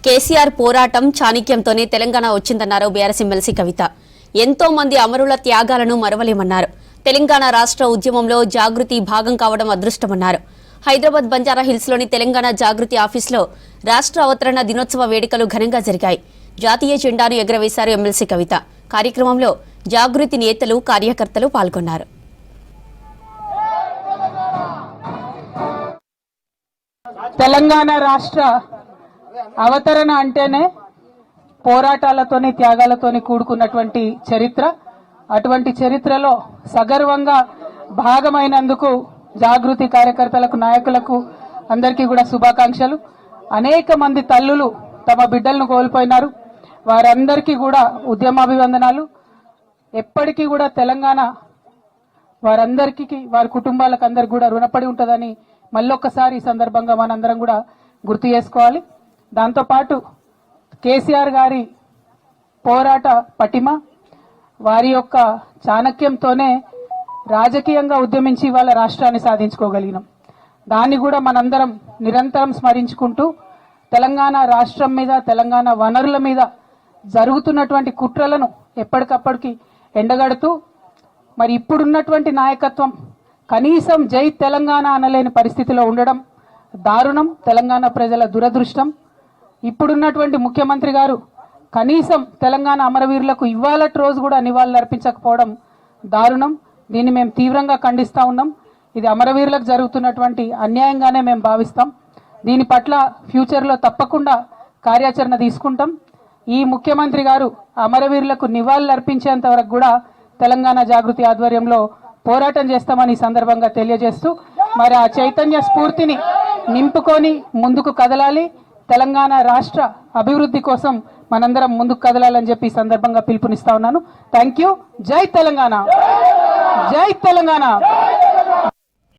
కేసీఆర్ పోరాటం చాణక్యంతోనే Telangana వచ్చిందన్నారు BRS MLC కవిత. ఎంతో మంది అమరుల త్యాగాలను మరవలేమన్నారు. తెలంగాణ రాష్ట్ర ఉద్యమంలో జాగృతి భాగం కావడం అదృష్టమన్నారు. హైదరాబాద్ బంజారా హిల్స్ లోని తెలంగాణ జాగృతి ఆఫీసులో రాష్ట్ర అవతరణ దినోత్సవ వేడుకలు ఘనంగా జరిగాయి. జాతీయ జెండాను ఎగురవేశారు ఎమ్మెల్సీ కవిత. కార్యక్రమంలో జాగృతి నేతలు, కార్యకర్తలు పాల్గొన్నారు. తెలంగాణ రాష్ట్ర అవతరణ అంటేనే పోరాటాలతోని, త్యాగాలతోని కూడుకున్నటువంటి చరిత్ర. అటువంటి చరిత్రలో సగర్వంగా భాగమైనందుకు జాగృతి కార్యకర్తలకు, నాయకులకు అందరికీ కూడా శుభాకాంక్షలు. అనేక మంది తల్లులు తమ బిడ్డలను కోల్పోయినారు. వారందరికీ కూడా ఉద్యమాభివందనాలు. ఎప్పటికీ కూడా తెలంగాణ వారందరికీ, వారి కుటుంబాలకు అందరికి కూడా రుణపడి ఉంటుందని మళ్ళొక్కసారి ఈ సందర్భంగా మనందరం కూడా గుర్తు చేసుకోవాలి. దాంతోపాటు కేసీఆర్ గారి పోరాట పటిమ, వారి యొక్క చాణక్యంతోనే రాజకీయంగా ఉద్యమించి వాళ్ళ రాష్ట్రాన్ని సాధించుకోగలిగినాం. దాన్ని కూడా మనందరం నిరంతరం స్మరించుకుంటూ తెలంగాణ రాష్ట్రం మీద, తెలంగాణ వనరుల మీద జరుగుతున్నటువంటి కుట్రలను ఎప్పటికప్పటికి ఎండగడుతూ, మరి ఇప్పుడున్నటువంటి నాయకత్వం కనీసం జై తెలంగాణ అనలేని పరిస్థితిలో ఉండడం దారుణం, తెలంగాణ ప్రజల దురదృష్టం. ఇప్పుడున్నటువంటి ముఖ్యమంత్రి గారు కనీసం తెలంగాణ అమరవీరులకు ఇవాళటి రోజు కూడా నివాళులు అర్పించకపోవడం దారుణం. దీన్ని మేము తీవ్రంగా ఖండిస్తా ఉన్నాం. ఇది అమరవీరులకు జరుగుతున్నటువంటి అన్యాయంగానే మేము భావిస్తాం. దీని పట్ల ఫ్యూచర్లో తప్పకుండా కార్యాచరణ తీసుకుంటాం. ఈ ముఖ్యమంత్రి గారు అమరవీరులకు నివాళులు అర్పించేంత వరకు కూడా తెలంగాణ జాగృతి ఆధ్వర్యంలో పోరాటం చేస్తామని ఈ సందర్భంగా తెలియజేస్తూ, మరి ఆ చైతన్య స్ఫూర్తిని నింపుకొని ముందుకు కదలాలి. తెలంగాణ రాష్ట్ర అభివృద్ధి కోసం మనందరం ముందుకు కదలాలని చెప్పి ఈ సందర్భంగా పిలుపునిస్తా ఉన్నాను. Thank you. జై తెలంగాణ, జై తెలంగాణ.